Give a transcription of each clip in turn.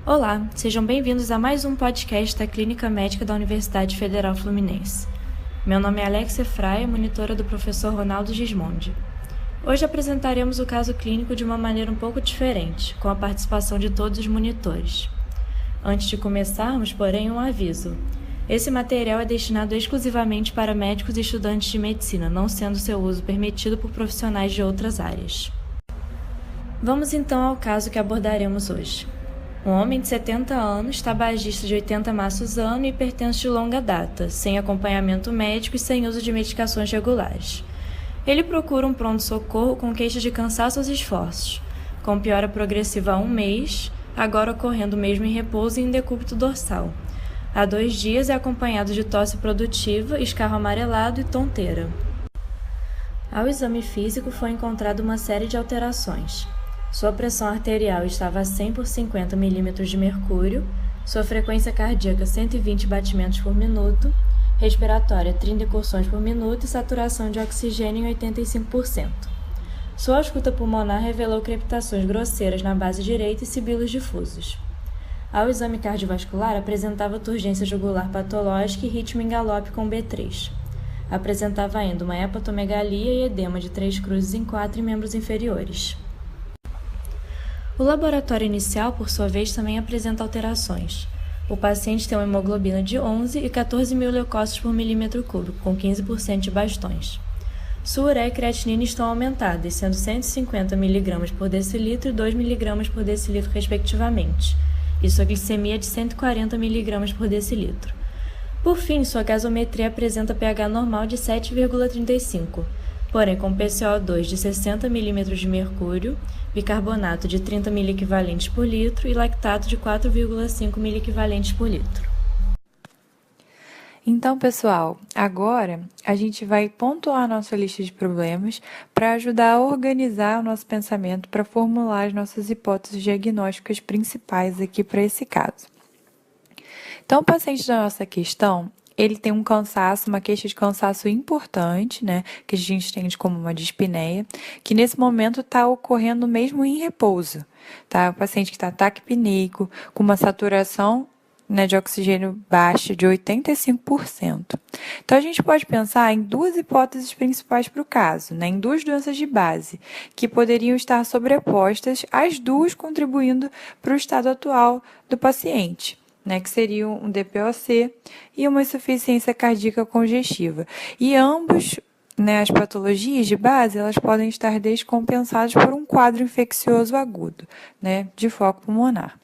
Olá, sejam bem-vindos a mais um podcast da Clínica Médica da Universidade Federal Fluminense. Meu nome é Alexia Fraia, monitora do professor Ronaldo Gismondi. Hoje apresentaremos o caso clínico de uma maneira um pouco diferente, com a participação de todos os monitores. Antes de começarmos, porém, um aviso. Esse material é destinado exclusivamente para médicos e estudantes de medicina, não sendo seu uso permitido por profissionais de outras áreas. Vamos então ao caso que abordaremos hoje. Um homem de 70 anos, tabagista de 80 maços ano e hipertenso de longa data, sem acompanhamento médico e sem uso de medicações regulares. Ele procura um pronto-socorro com queixas de cansaço aos esforços, com piora progressiva há um mês, agora ocorrendo mesmo em repouso e em decúbito dorsal. Há 2 dias é acompanhado de tosse produtiva, escarro amarelado e tonteira. Ao exame físico foi encontrada uma série de alterações. Sua pressão arterial estava a 100 por 50 milímetros de mercúrio, sua frequência cardíaca 120 batimentos por minuto, respiratória 30 incursões por minuto e saturação de oxigênio em 85%. Sua ausculta pulmonar revelou crepitações grosseiras na base direita e sibilos difusos. Ao exame cardiovascular, apresentava turgência jugular patológica e ritmo em galope com B3. Apresentava ainda uma hepatomegalia e edema de 3 cruzes em 4 membros inferiores. O laboratório inicial, por sua vez, também apresenta alterações. O paciente tem uma hemoglobina de 11 e 14 mil leucócitos por milímetro cúbico, com 15% de bastões. Sua ureia e creatinina estão aumentadas, sendo 150 mg por decilitro e 2 mg por decilitro, respectivamente, e sua glicemia é de 140 mg por decilitro. Por fim, sua gasometria apresenta pH normal de 7,35, porém com PCO2 de 60 ml de mercúrio, bicarbonato de 30 ml equivalentes por litro e lactato de 4,5 ml equivalentes por litro. Então, pessoal, agora a gente vai pontuar nossa lista de problemas para ajudar a organizar o nosso pensamento para formular as nossas hipóteses diagnósticas principais aqui para esse caso. Então, o paciente da nossa questão, ele tem um cansaço, uma queixa de cansaço importante, né, que a gente entende como uma dispneia, que nesse momento está ocorrendo mesmo em repouso, tá? O paciente que está taquipneico, com uma saturação, né, de oxigênio baixa de 85%. Então, a gente pode pensar em 2 hipóteses principais para o caso, né, em 2 doenças de base, que poderiam estar sobrepostas, as duas contribuindo para o estado atual do paciente, né, que seriam um DPOC e uma insuficiência cardíaca congestiva. E ambos, né, as patologias de base, elas podem estar descompensadas por um quadro infeccioso agudo, né, de foco pulmonar.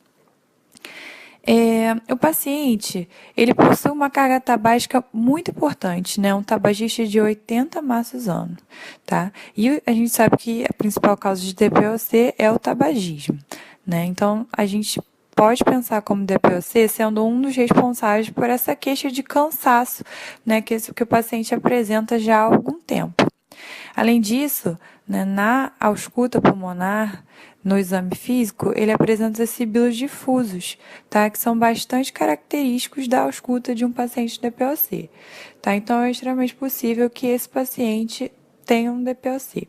O paciente, ele possui uma carga tabágica muito importante, né? Um tabagista de 80 maços ano, tá? E a gente sabe que a principal causa de DPOC é o tabagismo, né? Então, a gente pode pensar como DPOC sendo um dos responsáveis por essa queixa de cansaço, né? Que o paciente apresenta já há algum tempo. Além disso, né, na ausculta pulmonar, no exame físico, ele apresenta sibilos difusos, tá, que são bastante característicos da ausculta de um paciente DPOC. Tá? Então, é extremamente possível que esse paciente tenha um DPOC.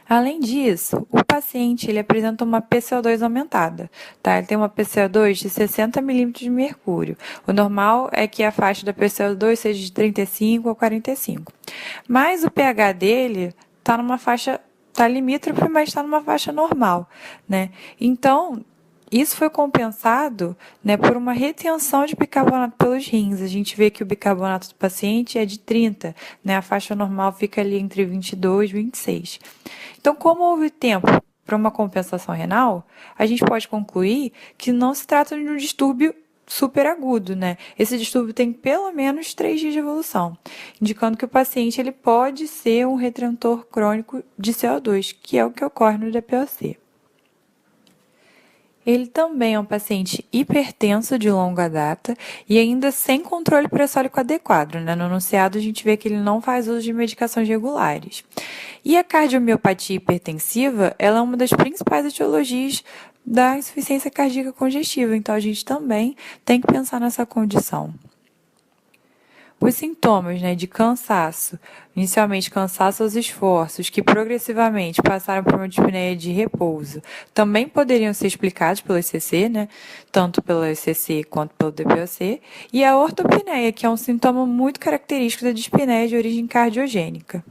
Além disso, o paciente ele apresenta uma PCO2 aumentada, tá? Ele tem uma PCO2 de 60 milímetros de mercúrio. O normal é que a faixa da PCO2 seja de 35 a 45. Mas o pH dele está numa faixa, está limítrofe, mas está numa faixa normal, né? Então, isso foi compensado, né, por uma retenção de bicarbonato pelos rins. A gente vê que o bicarbonato do paciente é de 30, né? A faixa normal fica ali entre 22 e 26. Então, como houve tempo para uma compensação renal, a gente pode concluir que não se trata de um distúrbio superagudo, né? Esse distúrbio tem pelo menos 3 dias de evolução, indicando que o paciente ele pode ser um retentor crônico de CO2, que é o que ocorre no DPOC. Ele também é um paciente hipertenso de longa data e ainda sem controle pressórico adequado, né? No enunciado a gente vê que ele não faz uso de medicações regulares. E a cardiomiopatia hipertensiva, ela é uma das principais etiologias da insuficiência cardíaca congestiva, então a gente também tem que pensar nessa condição. Os sintomas, né, de cansaço, inicialmente cansaço aos esforços, que progressivamente passaram por uma dispneia de repouso, também poderiam ser explicados pelo ECC, né, tanto pelo ECC quanto pelo DPOC, e a ortopneia, que é um sintoma muito característico da dispneia de origem cardiogênica.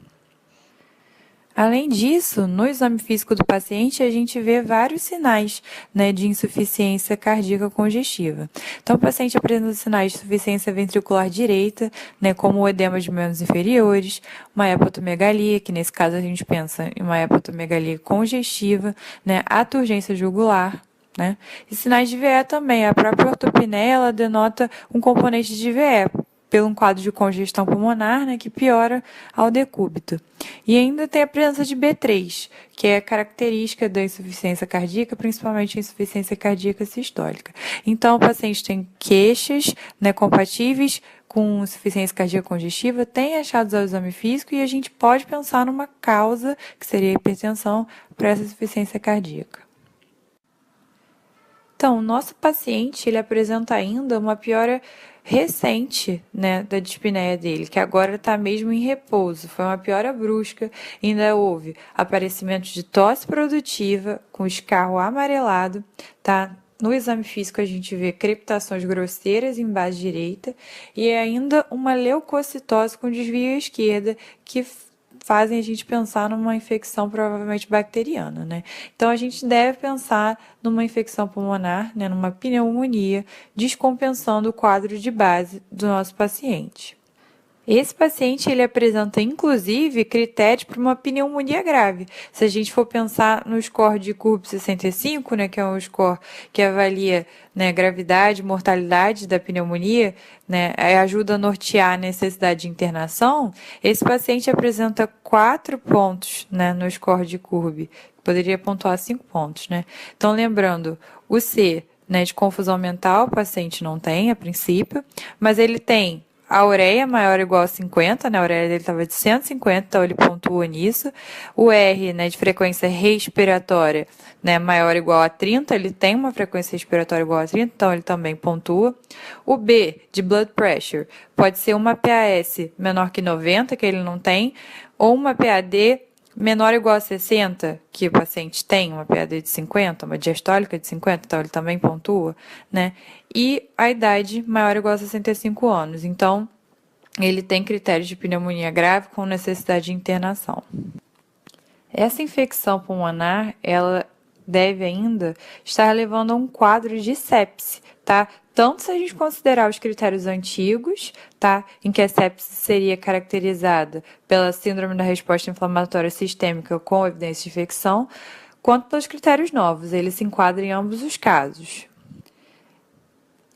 Além disso, no exame físico do paciente, a gente vê vários sinais, né, de insuficiência cardíaca congestiva. Então, o paciente apresenta sinais de insuficiência ventricular direita, né, como o edema de membros inferiores, uma hepatomegalia, que nesse caso a gente pensa em uma hepatomegalia congestiva, né, aturgência jugular, né, e sinais de VE também. A própria ortopneia, ela denota um componente de VE, pelo um quadro de congestão pulmonar, né, que piora ao decúbito. E ainda tem a presença de B3, que é característica da insuficiência cardíaca, principalmente a insuficiência cardíaca sistólica. Então, o paciente tem queixas, né, compatíveis com insuficiência cardíaca congestiva, tem achados ao exame físico e a gente pode pensar numa causa, que seria a hipertensão, para essa insuficiência cardíaca. Então, o nosso paciente, ele apresenta ainda uma piora recente, né, da dispneia dele, que agora está mesmo em repouso. Foi uma piora brusca, ainda houve aparecimento de tosse produtiva com escarro amarelado, tá? No exame físico a gente vê crepitações grosseiras em base direita e ainda uma leucocitose com desvio à esquerda, que fazem a gente pensar numa infecção provavelmente bacteriana, né? Então, a gente deve pensar numa infecção pulmonar, né, numa pneumonia, descompensando o quadro de base do nosso paciente. Esse paciente, ele apresenta, inclusive, critérios para uma pneumonia grave. Se a gente for pensar no score de CURB 65, né, que é um score que avalia, né, gravidade e mortalidade da pneumonia, né, ajuda a nortear a necessidade de internação, esse paciente apresenta 4 pontos, né, no score de CURB. Poderia pontuar 5 pontos, né? Então, lembrando, o C, né, de confusão mental, o paciente não tem, a princípio, mas ele tem a ureia maior ou igual a 50, né? A ureia dele estava de 150, então ele pontua nisso. O R, né, de frequência respiratória, né, maior ou igual a 30, ele tem uma frequência respiratória igual a 30, então ele também pontua. O B, de blood pressure, pode ser uma PAS menor que 90, que ele não tem, ou uma PAD menor ou igual a 60, que o paciente tem uma PAD de 50, uma diastólica de 50, então ele também pontua, né? E a idade maior ou igual a 65 anos. Então, ele tem critérios de pneumonia grave com necessidade de internação. Essa infecção pulmonar, ela deve ainda estar levando a um quadro de sepse, tá? Tanto se a gente considerar os critérios antigos, tá? Em que a sepse seria caracterizada pela síndrome da resposta inflamatória sistêmica com evidência de infecção, quanto pelos critérios novos. Ele se enquadra em ambos os casos.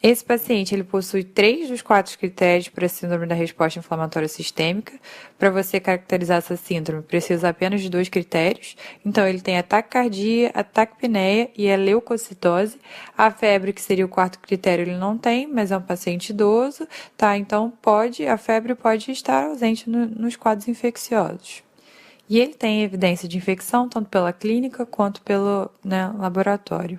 Esse paciente, ele possui 3 dos 4 critérios para a síndrome da resposta inflamatória sistêmica. Para você caracterizar essa síndrome, precisa apenas de 2 critérios. Então, ele tem a taquicardia, a taquipneia e a leucocitose. A febre, que seria o 4º critério, ele não tem, mas é um paciente idoso, tá? Então, a febre pode estar ausente nos quadros infecciosos. E ele tem evidência de infecção, tanto pela clínica quanto pelo, né, laboratório.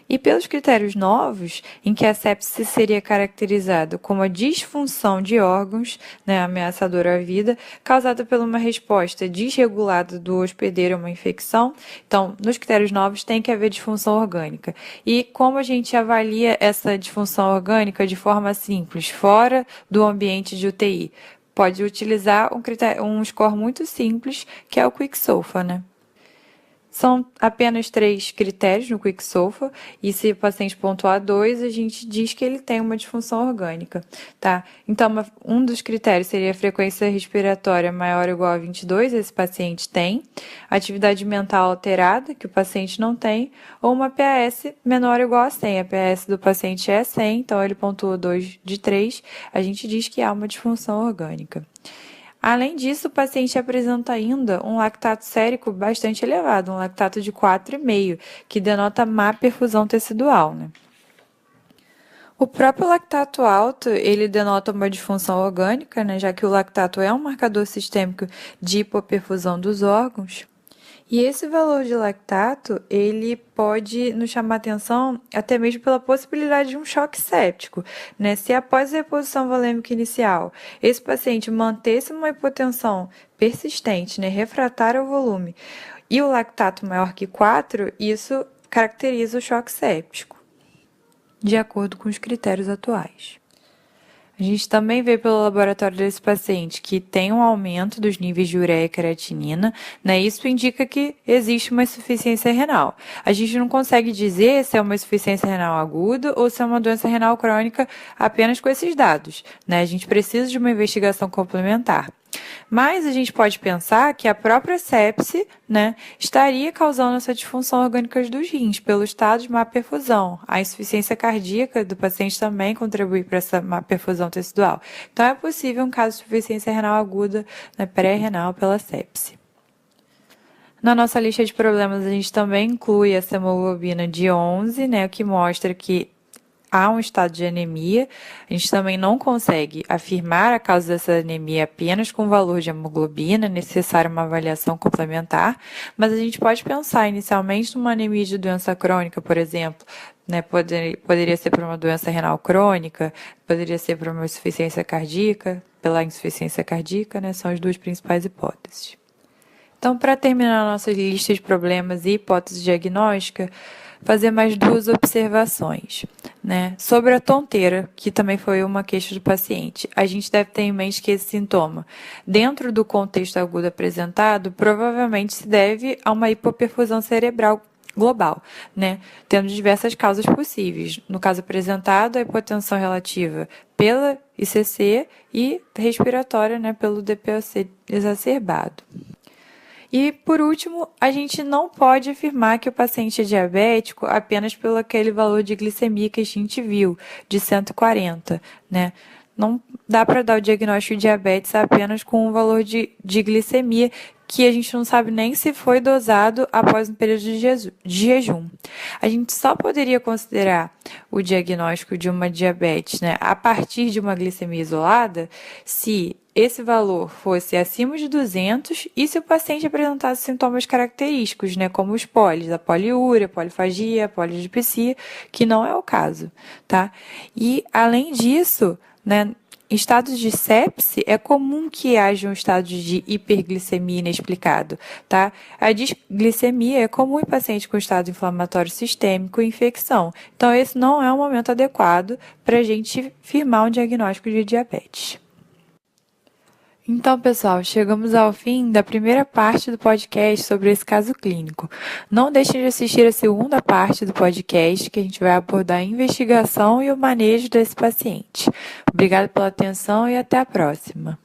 E pelos critérios novos, em que a sepse seria caracterizada como a disfunção de órgãos, né, ameaçadora à vida, causada por uma resposta desregulada do hospedeiro a uma infecção. Então, nos critérios novos tem que haver disfunção orgânica. E como a gente avalia essa disfunção orgânica de forma simples, fora do ambiente de UTI? Pode utilizar um score muito simples, que é o Quick-SOFA, né? São apenas 3 critérios no Quick-SOFA, e se o paciente pontuar 2, a gente diz que ele tem uma disfunção orgânica, tá? Então, um dos critérios seria a frequência respiratória maior ou igual a 22, esse paciente tem, atividade mental alterada, que o paciente não tem, ou uma PAS menor ou igual a 100. A PAS do paciente é 100, então ele pontua 2 de 3, a gente diz que há uma disfunção orgânica. Além disso, o paciente apresenta ainda um lactato sérico bastante elevado, um lactato de 4,5, que denota má perfusão tecidual, né? O próprio lactato alto, ele denota uma disfunção orgânica, né, já que o lactato é um marcador sistêmico de hipoperfusão dos órgãos. E esse valor de lactato, ele pode nos chamar atenção até mesmo pela possibilidade de um choque séptico, né? Se após a reposição volêmica inicial, esse paciente mantesse uma hipotensão persistente, né, refratária ao volume, e o lactato maior que 4, isso caracteriza o choque séptico, de acordo com os critérios atuais. A gente também vê pelo laboratório desse paciente que tem um aumento dos níveis de ureia e creatinina, né? Isso indica que existe uma insuficiência renal. A gente não consegue dizer se é uma insuficiência renal aguda ou se é uma doença renal crônica apenas com esses dados, né? A gente precisa de uma investigação complementar. Mas a gente pode pensar que a própria sepse, né, estaria causando essa disfunção orgânica dos rins pelo estado de má perfusão. A insuficiência cardíaca do paciente também contribui para essa má perfusão tecidual. Então é possível um caso de insuficiência renal aguda, né, pré-renal pela sepse. Na nossa lista de problemas, a gente também inclui a hemoglobina de 11, né, o que mostra que há um estado de anemia. A gente também não consegue afirmar a causa dessa anemia apenas com o valor de hemoglobina, é necessária uma avaliação complementar, mas a gente pode pensar inicialmente numa anemia de doença crônica, por exemplo, né, poderia ser por uma doença renal crônica, poderia ser por uma insuficiência cardíaca, pela insuficiência cardíaca, né, são as duas principais hipóteses. Então, para terminar a nossa lista de problemas e hipóteses diagnósticas, fazer mais duas observações, né? Sobre a tonteira, que também foi uma queixa do paciente. A gente deve ter em mente que esse sintoma, dentro do contexto agudo apresentado, provavelmente se deve a uma hipoperfusão cerebral global, né? Tendo diversas causas possíveis. No caso apresentado, a hipotensão relativa pela ICC e respiratória, né, pelo DPOC exacerbado. E, por último, a gente não pode afirmar que o paciente é diabético apenas pelo aquele valor de glicemia que a gente viu, de 140, né? Não dá para dar o diagnóstico de diabetes apenas com um valor de glicemia que a gente não sabe nem se foi dosado após um período de jejum. A gente só poderia considerar o diagnóstico de uma diabetes, né, a partir de uma glicemia isolada se esse valor fosse acima de 200 e se o paciente apresentasse sintomas característicos, né, como os polis, a poliúria, a polifagia, a polidipsia, que não é o caso, tá? E, além disso, né, em estados de sepse, é comum que haja um estado de hiperglicemia inexplicado, tá? A disglicemia é comum em pacientes com estado inflamatório sistêmico e infecção. Então, esse não é o momento adequado para a gente firmar um diagnóstico de diabetes. Então, pessoal, chegamos ao fim da primeira parte do podcast sobre esse caso clínico. Não deixem de assistir a segunda parte do podcast, que a gente vai abordar a investigação e o manejo desse paciente. Obrigada pela atenção e até a próxima.